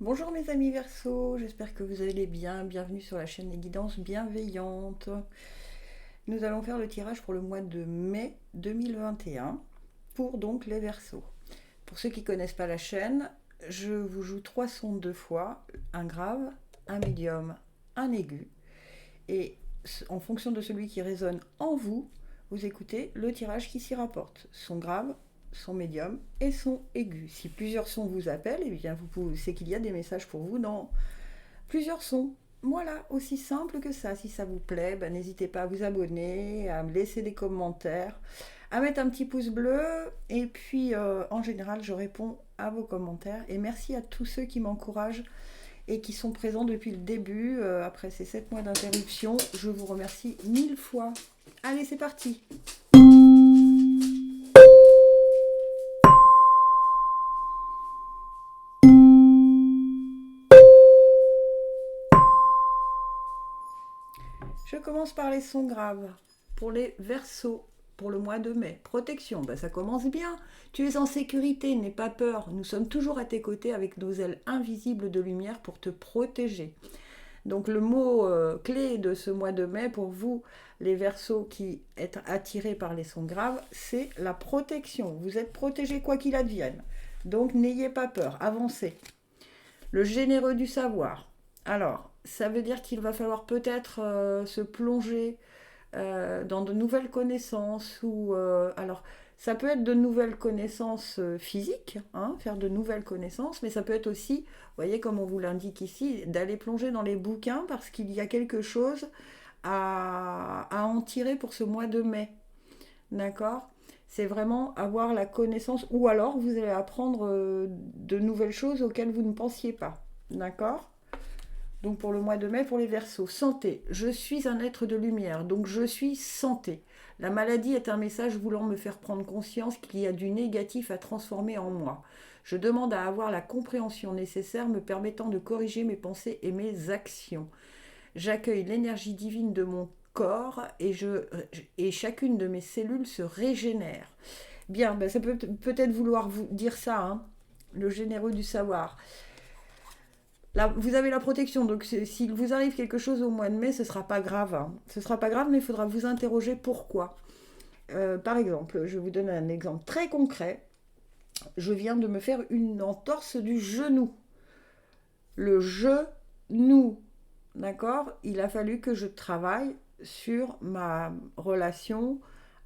Bonjour mes amis Verseaux, j'espère que vous allez bien. Bienvenue sur la chaîne des guidances bienveillantes. Nous allons faire le tirage pour le mois de mai 2021 pour donc les Verseaux. Pour ceux qui ne connaissent pas la chaîne, je vous joue 3 sons 2 fois, un grave, un médium, un aigu. Et en fonction de celui qui résonne en vous, vous écoutez le tirage qui s'y rapporte. Son grave, son médium et son aigu. Si plusieurs sons vous appellent, eh bien c'est qu'il y a des messages pour vous dans plusieurs sons. Voilà, aussi simple que ça. Si ça vous plaît, ben, n'hésitez pas à vous abonner, à me laisser des commentaires, à mettre un petit pouce bleu. Et puis, en général, je réponds à vos commentaires. Et merci à tous ceux qui m'encouragent et qui sont présents depuis le début. Après ces 7 mois d'interruption, je vous remercie 1000 fois. Allez, c'est parti. Je commence par les sons graves. Pour les Verseaux, pour le mois de mai. Protection, ben ça commence bien. Tu es en sécurité, n'aie pas peur. Nous sommes toujours à tes côtés avec nos ailes invisibles de lumière pour te protéger. Donc le mot clé de ce mois de mai pour vous, les Verseaux qui êtes attirés par les sons graves, c'est la protection. Vous êtes protégés quoi qu'il advienne. Donc n'ayez pas peur, avancez. Le généreux du savoir. Alors, ça veut dire qu'il va falloir peut-être se plonger dans de nouvelles connaissances ou alors ça peut être de nouvelles connaissances physiques, hein, faire de nouvelles connaissances, mais ça peut être aussi, vous voyez comme on vous l'indique ici, d'aller plonger dans les bouquins parce qu'il y a quelque chose à en tirer pour ce mois de mai. D'accord. C'est vraiment avoir la connaissance, ou alors vous allez apprendre de nouvelles choses auxquelles vous ne pensiez pas. D'accord. Donc pour le mois de mai, pour les Verseaux, santé. Je suis un être de lumière, donc je suis santé. La maladie est un message voulant me faire prendre conscience qu'il y a du négatif à transformer en moi. Je demande à avoir la compréhension nécessaire me permettant de corriger mes pensées et mes actions. J'accueille l'énergie divine de mon corps et chacune de mes cellules se régénère. Bien, ben ça peut peut-être vouloir vous dire ça, hein, le généreux du savoir. Là, vous avez la protection, donc s'il vous arrive quelque chose au mois de mai, ce ne sera pas grave. Hein. Ce ne sera pas grave, mais il faudra vous interroger pourquoi. Par exemple, je vous donne un exemple très concret. Je viens de me faire une entorse du genou. Le genou, d'accord. Il a fallu que je travaille sur ma relation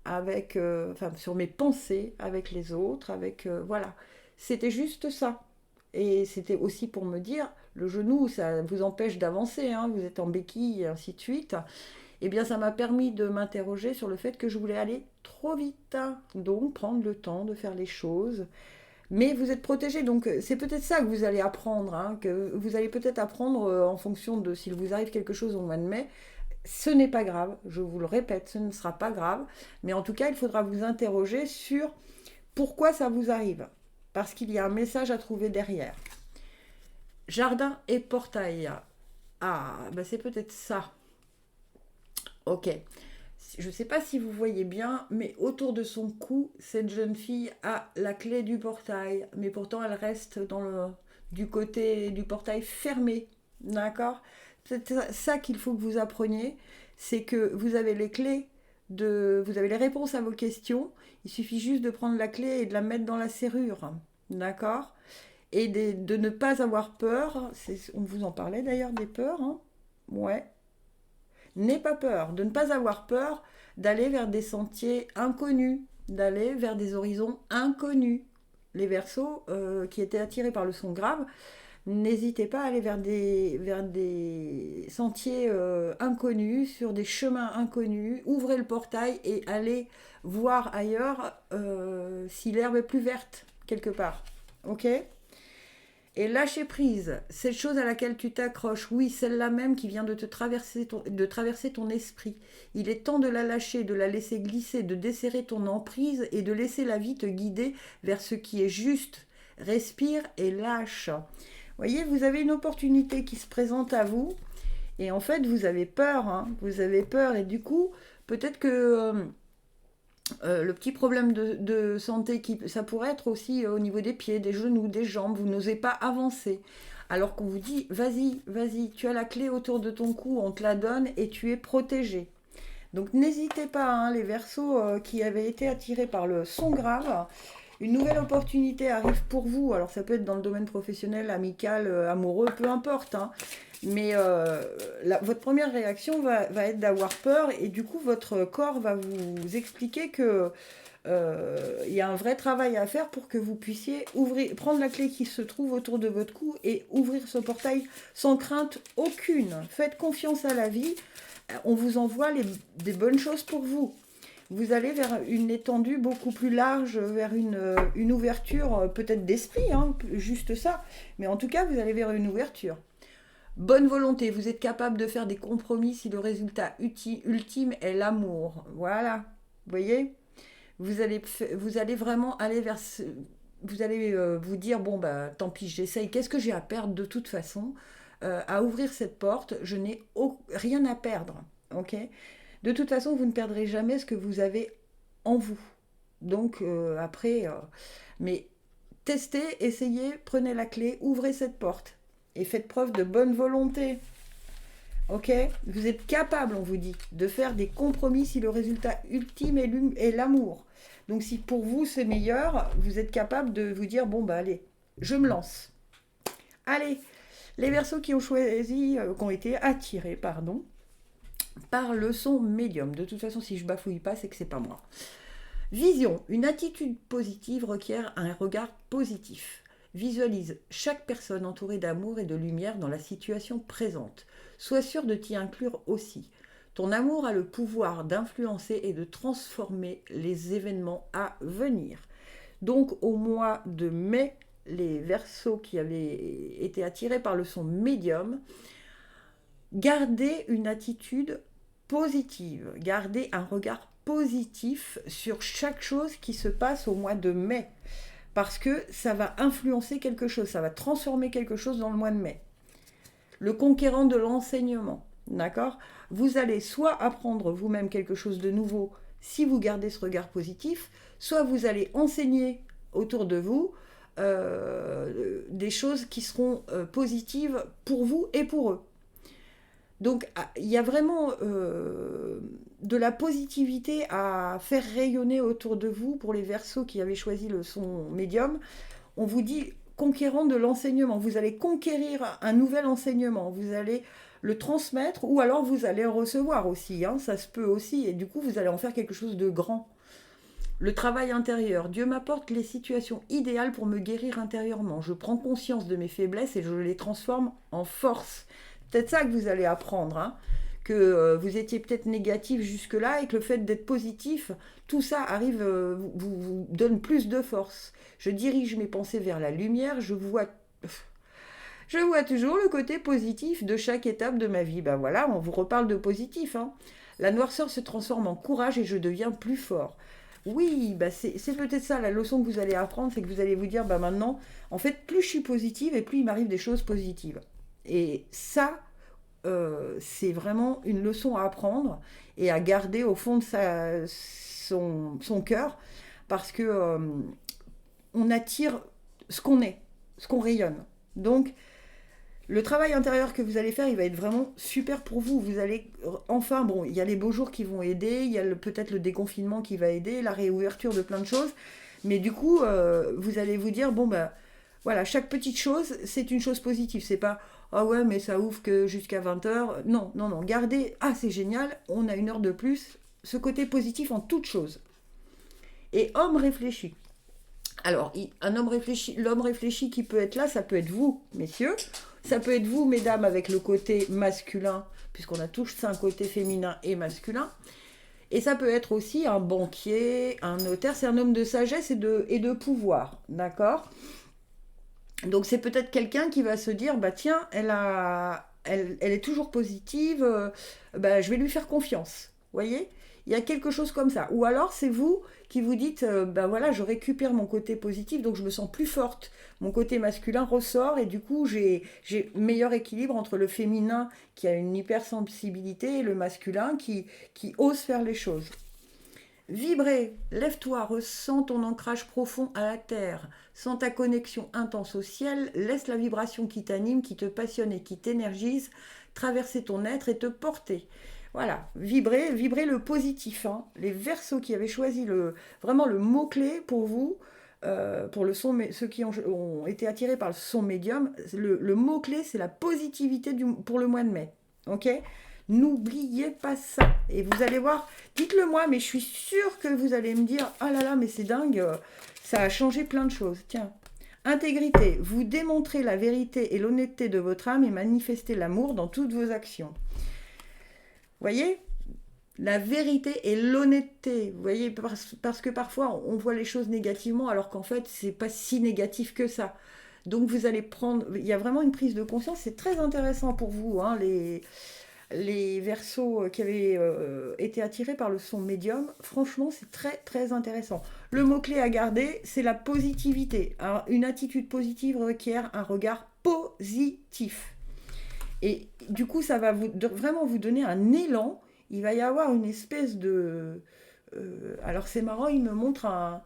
avec, enfin, sur mes pensées avec les autres, avec, voilà. C'était juste ça. Et c'était aussi pour me dire, le genou, ça vous empêche d'avancer, hein, vous êtes en béquille et ainsi de suite. Eh bien, ça m'a permis de m'interroger sur le fait que je voulais aller trop vite. Donc, prendre le temps de faire les choses. Mais vous êtes protégé, donc c'est peut-être ça que vous allez apprendre, hein, que vous allez peut-être apprendre en fonction de s'il vous arrive quelque chose au mois de mai. Ce n'est pas grave, je vous le répète, ce ne sera pas grave. Mais en tout cas, il faudra vous interroger sur pourquoi ça vous arrive. Parce qu'il y a un message à trouver derrière. Jardin et portail. Ah, ben c'est peut-être ça. Ok. Je ne sais pas si vous voyez bien, mais autour de son cou, cette jeune fille a la clé du portail. Mais pourtant, elle reste du côté du portail fermé. D'accord. C'est ça qu'il faut que vous appreniez. C'est que vous avez les clés, vous avez les réponses à vos questions. Il suffit juste de prendre la clé et de la mettre dans la serrure. D'accord. Et de ne pas avoir peur. On vous en parlait d'ailleurs des peurs. Hein. Ouais. N'aie pas peur, de ne pas avoir peur d'aller vers des sentiers inconnus, d'aller vers des horizons inconnus. Les Verseaux qui étaient attirés par le son grave, n'hésitez pas à aller vers des sentiers inconnus, sur des chemins inconnus. Ouvrez le portail et allez voir ailleurs si l'herbe est plus verte quelque part. Ok. Et lâcher prise, cette chose à laquelle tu t'accroches, oui, celle-là même qui vient de traverser ton esprit. Il est temps de la lâcher, de la laisser glisser, de desserrer ton emprise et de laisser la vie te guider vers ce qui est juste. Respire et lâche. Voyez, vous avez une opportunité qui se présente à vous et en fait, vous avez peur. Hein, vous avez peur et du coup, peut-être que Le petit problème de santé, ça pourrait être aussi au niveau des pieds, des genoux, des jambes. Vous n'osez pas avancer. Alors qu'on vous dit, vas-y, vas-y, tu as la clé autour de ton cou, on te la donne et tu es protégé. Donc n'hésitez pas, hein, les Verseaux qui avaient été attirés par le son grave. Une nouvelle opportunité arrive pour vous. Alors ça peut être dans le domaine professionnel, amical, amoureux, peu importe, hein. Mais votre première réaction va être d'avoir peur et du coup votre corps va vous expliquer que il y a un vrai travail à faire pour que vous puissiez prendre la clé qui se trouve autour de votre cou et ouvrir ce portail sans crainte aucune. Faites confiance à la vie. On vous envoie des bonnes choses pour vous. Vous allez vers une étendue beaucoup plus large, vers une ouverture peut-être d'esprit, hein, juste ça. Mais en tout cas, vous allez vers une ouverture. Bonne volonté, vous êtes capable de faire des compromis si le résultat ultime est l'amour. Voilà, vous voyez, vous allez vraiment aller vers vous allez vous dire, bon, bah tant pis, j'essaye, qu'est-ce que j'ai à perdre de toute façon, à ouvrir cette porte, je n'ai rien à perdre, ok. De toute façon, vous ne perdrez jamais ce que vous avez en vous. Donc après, mais testez, essayez, prenez la clé, ouvrez cette porte et faites preuve de bonne volonté. Ok. Vous êtes capable, on vous dit, de faire des compromis si le résultat ultime est l'amour. Donc si pour vous c'est meilleur, vous êtes capable de vous dire, bon bah allez, je me lance. Allez, les Verseaux qui ont choisi, qui ont été attirés, pardon, par le son médium. De toute façon, si je bafouille pas, c'est que c'est pas moi. Vision. Une attitude positive requiert un regard positif. Visualise chaque personne entourée d'amour et de lumière dans la situation présente. Sois sûr de t'y inclure aussi. Ton amour a le pouvoir d'influencer et de transformer les événements à venir. Donc au mois de mai, les Verseaux qui avaient été attirés par le son médium, gardez une attitude positive, gardez un regard positif sur chaque chose qui se passe au mois de mai. Parce que ça va influencer quelque chose, ça va transformer quelque chose dans le mois de mai. Le conquérant de l'enseignement, d'accord. Vous allez soit apprendre vous-même quelque chose de nouveau si vous gardez ce regard positif, soit vous allez enseigner autour de vous des choses qui seront positives pour vous et pour eux. Donc il y a vraiment de la positivité à faire rayonner autour de vous pour les Verseaux qui avaient choisi le son médium. On vous dit conquérant de l'enseignement. Vous allez conquérir un nouvel enseignement. Vous allez le transmettre ou alors vous allez en recevoir aussi. Hein, ça se peut aussi et du coup vous allez en faire quelque chose de grand. Le travail intérieur. Dieu m'apporte les situations idéales pour me guérir intérieurement. Je prends conscience de mes faiblesses et je les transforme en force. Peut-être ça que vous allez apprendre, hein, que vous étiez peut-être négatif jusque-là et que le fait d'être positif, tout ça arrive, vous donne plus de force. Je dirige mes pensées vers la lumière, je vois toujours le côté positif de chaque étape de ma vie. Ben voilà, on vous reparle de positif. Hein. La noirceur se transforme en courage et je deviens plus fort. Oui, bah c'est peut-être ça, la leçon que vous allez apprendre, c'est que vous allez vous dire, bah maintenant, en fait, plus je suis positive et plus il m'arrive des choses positives. Et ça, c'est vraiment une leçon à apprendre et à garder au fond de son cœur, parce que on attire ce qu'on est, ce qu'on rayonne. Donc, le travail intérieur que vous allez faire, il va être vraiment super pour vous. Vous allez, enfin, bon, il y a les beaux jours qui vont aider, il y a peut-être le déconfinement qui va aider, la réouverture de plein de choses, mais du coup, vous allez vous dire, bon, bah, voilà, chaque petite chose, c'est une chose positive. C'est pas, ah ouais, mais ça ouvre que jusqu'à 20h. Non, non, non, gardez, ah, c'est génial, on a une heure de plus. Ce côté positif en toute chose. Et homme réfléchi. Alors, l'homme réfléchi qui peut être là, ça peut être vous, messieurs. Ça peut être vous, mesdames, avec le côté masculin, puisqu'on a tous un côté féminin et masculin. Et ça peut être aussi un banquier, un notaire. C'est un homme de sagesse et de pouvoir, d'accord ? Donc c'est peut-être quelqu'un qui va se dire, bah tiens, elle est toujours positive, bah, je vais lui faire confiance. Vous voyez ? Il y a quelque chose comme ça. Ou alors c'est vous qui vous dites, ben voilà, je récupère mon côté positif, donc je me sens plus forte. Mon côté masculin ressort et du coup j'ai meilleur équilibre entre le féminin qui a une hypersensibilité et le masculin qui ose faire les choses. Vibrer, lève-toi, ressens ton ancrage profond à la terre, sens ta connexion intense au ciel, laisse la vibration qui t'anime, qui te passionne et qui t'énergise traverser ton être et te porter. Voilà, vibrer le positif. Hein. Les Verseaux qui avaient choisi vraiment le mot-clé pour vous, pour le son, ceux qui ont été attirés par le son médium, le mot-clé c'est la positivité pour le mois de mai. Ok. N'oubliez pas ça. Et vous allez voir, dites-le moi, mais je suis sûre que vous allez me dire, ah là là, mais c'est dingue, ça a changé plein de choses. Tiens, intégrité, vous démontrez la vérité et l'honnêteté de votre âme et manifestez l'amour dans toutes vos actions. Voyez, la vérité et l'honnêteté. Vous voyez, parce que parfois on voit les choses négativement alors qu'en fait c'est pas si négatif que ça. Donc vous allez prendre, il y a vraiment une prise de conscience, c'est très intéressant pour vous, hein, les Verseaux qui avaient été attirés par le son médium, franchement, c'est très très intéressant. Le mot-clé à garder, c'est la positivité. Alors, une attitude positive requiert un regard positif. Et du coup, ça va vraiment vous donner un élan. Il va y avoir une espèce de... alors c'est marrant, il me montre un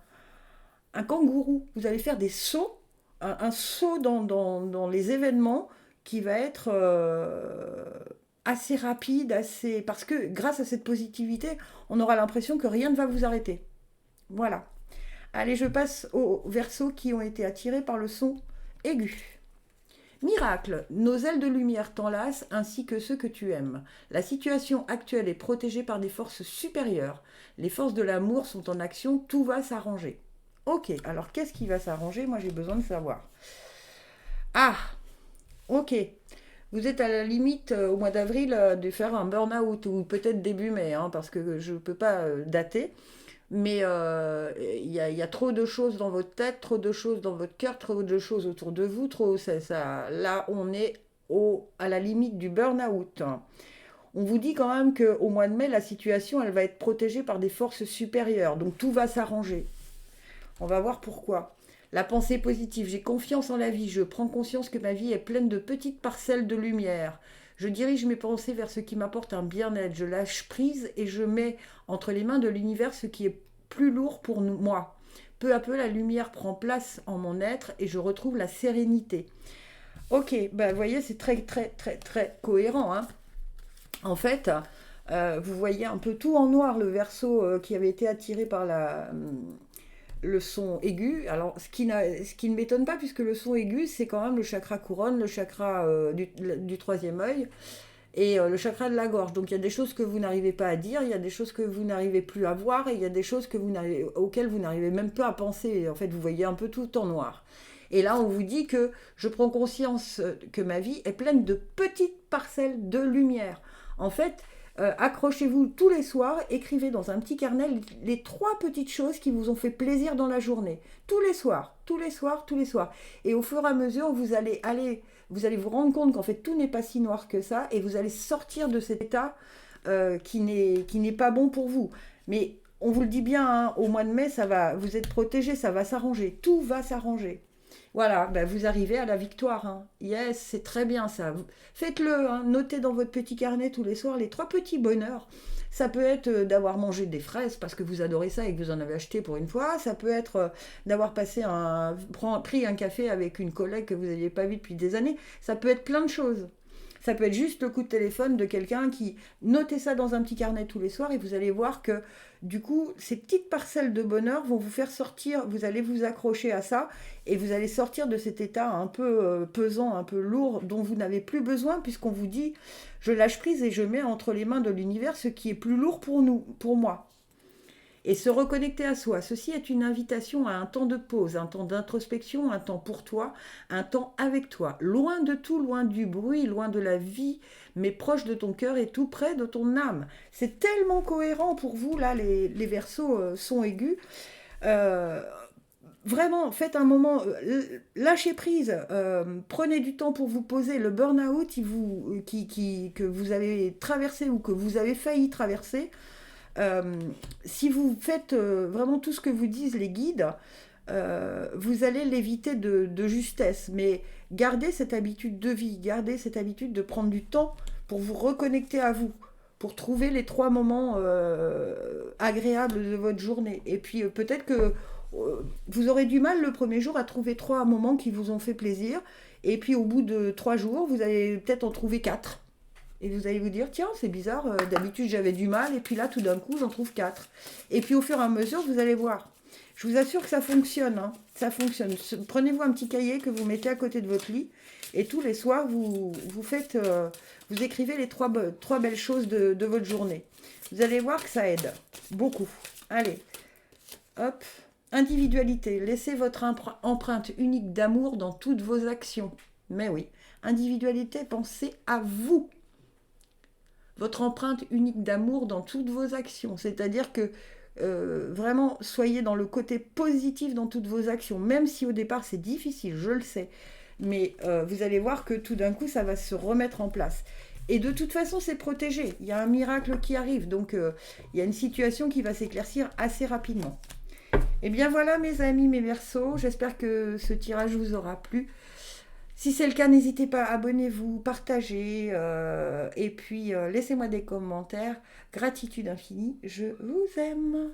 kangourou. Vous allez faire des sauts, un saut dans les événements qui va être assez rapide, assez... Parce que grâce à cette positivité, on aura l'impression que rien ne va vous arrêter. Voilà. Allez, je passe aux Verseaux qui ont été attirés par le son aigu. Miracle, nos ailes de lumière t'enlacent ainsi que ceux que tu aimes. La situation actuelle est protégée par des forces supérieures. Les forces de l'amour sont en action, tout va s'arranger. Ok, alors qu'est-ce qui va s'arranger? Moi j'ai besoin de savoir. Ah, ok. Vous êtes à la limite au mois d'avril de faire un burn-out ou peut-être début mai, hein, parce que je ne peux pas dater. Mais y a trop de choses dans votre tête, trop de choses dans votre cœur, trop de choses autour de vous. Là, on est à la limite du burn-out. On vous dit quand même qu'au mois de mai, la situation, elle va être protégée par des forces supérieures. Donc tout va s'arranger. On va voir pourquoi. La pensée positive, j'ai confiance en la vie, je prends conscience que ma vie est pleine de petites parcelles de lumière. Je dirige mes pensées vers ce qui m'apporte un bien-être, je lâche prise et je mets entre les mains de l'univers ce qui est plus lourd pour moi. Peu à peu, la lumière prend place en mon être et je retrouve la sérénité. Ok, ben vous voyez, c'est très très très très cohérent. Hein. En fait, vous voyez un peu tout en noir, le Verseau qui avait été attiré par le son aigu. Alors, ce qui ne m'étonne pas, puisque le son aigu, c'est quand même le chakra couronne, le chakra du troisième œil, et le chakra de la gorge. Donc, il y a des choses que vous n'arrivez pas à dire, il y a des choses que vous n'arrivez plus à voir, et il y a des choses auxquelles vous n'arrivez même pas à penser. En fait, vous voyez un peu tout en noir. Et là, on vous dit que je prends conscience que ma vie est pleine de petites parcelles de lumière. En fait, accrochez-vous tous les soirs, écrivez dans un petit carnet les 3 petites choses qui vous ont fait plaisir dans la journée. Tous les soirs, tous les soirs, tous les soirs. Et au fur et à mesure, vous allez vous rendre compte qu'en fait, tout n'est pas si noir que ça, et vous allez sortir de cet état qui n'est pas bon pour vous. Mais on vous le dit bien, hein, au mois de mai, vous êtes protégés, ça va s'arranger, tout va s'arranger. Voilà, ben vous arrivez à la victoire. Hein. Yes, c'est très bien ça. Faites-le, hein. Notez dans votre petit carnet tous les soirs les 3 petits bonheurs. Ça peut être d'avoir mangé des fraises parce que vous adorez ça et que vous en avez acheté pour une fois. Ça peut être d'avoir pris un café avec une collègue que vous n'aviez pas vue depuis des années. Ça peut être plein de choses. Ça peut être juste le coup de téléphone de quelqu'un qui... Notez ça dans un petit carnet tous les soirs et vous allez voir que, du coup, ces petites parcelles de bonheur vont vous faire sortir, vous allez vous accrocher à ça et vous allez sortir de cet état un peu pesant, un peu lourd, dont vous n'avez plus besoin puisqu'on vous dit « je lâche prise et je mets entre les mains de l'univers ce qui est plus lourd pour moi ». Et se reconnecter à soi, ceci est une invitation à un temps de pause, un temps d'introspection, un temps pour toi, un temps avec toi. Loin de tout, loin du bruit, loin de la vie, mais proche de ton cœur et tout près de ton âme. C'est tellement cohérent pour vous, là, les Verseaux sont aigus. Vraiment, faites un moment, lâchez prise, prenez du temps pour vous poser. Le burn-out que vous avez traversé ou que vous avez failli traverser, si vous faites vraiment tout ce que vous disent les guides, vous allez l'éviter de justesse. Mais gardez cette habitude de vie, gardez cette habitude de prendre du temps pour vous reconnecter à vous. pour trouver les 3 moments agréables de votre journée. Et puis peut-être que vous aurez du mal le premier jour à trouver 3 moments qui vous ont fait plaisir. Et puis au bout de 3 jours, vous allez peut-être en trouver 4. Et vous allez vous dire, tiens, c'est bizarre, d'habitude j'avais du mal, et puis là, tout d'un coup, j'en trouve 4. Et puis au fur et à mesure, vous allez voir. Je vous assure que ça fonctionne, hein. Ça fonctionne. Prenez-vous un petit cahier que vous mettez à côté de votre lit, et tous les soirs, vous faites, vous écrivez les 3 belles choses de votre journée. Vous allez voir que ça aide, beaucoup. Allez, hop. Individualité. Laissez votre empreinte unique d'amour dans toutes vos actions. Mais oui, individualité, pensez à vous. Votre empreinte unique d'amour dans toutes vos actions. C'est-à-dire que vraiment, soyez dans le côté positif dans toutes vos actions, même si au départ c'est difficile, je le sais. Mais vous allez voir que tout d'un coup, ça va se remettre en place. Et de toute façon, c'est protégé. Il y a un miracle qui arrive. Donc, il y a une situation qui va s'éclaircir assez rapidement. Et bien voilà, mes amis, mes Verseaux. J'espère que ce tirage vous aura plu. Si c'est le cas, n'hésitez pas, abonnez-vous, partagez, et puis laissez-moi des commentaires. Gratitude infinie, je vous aime.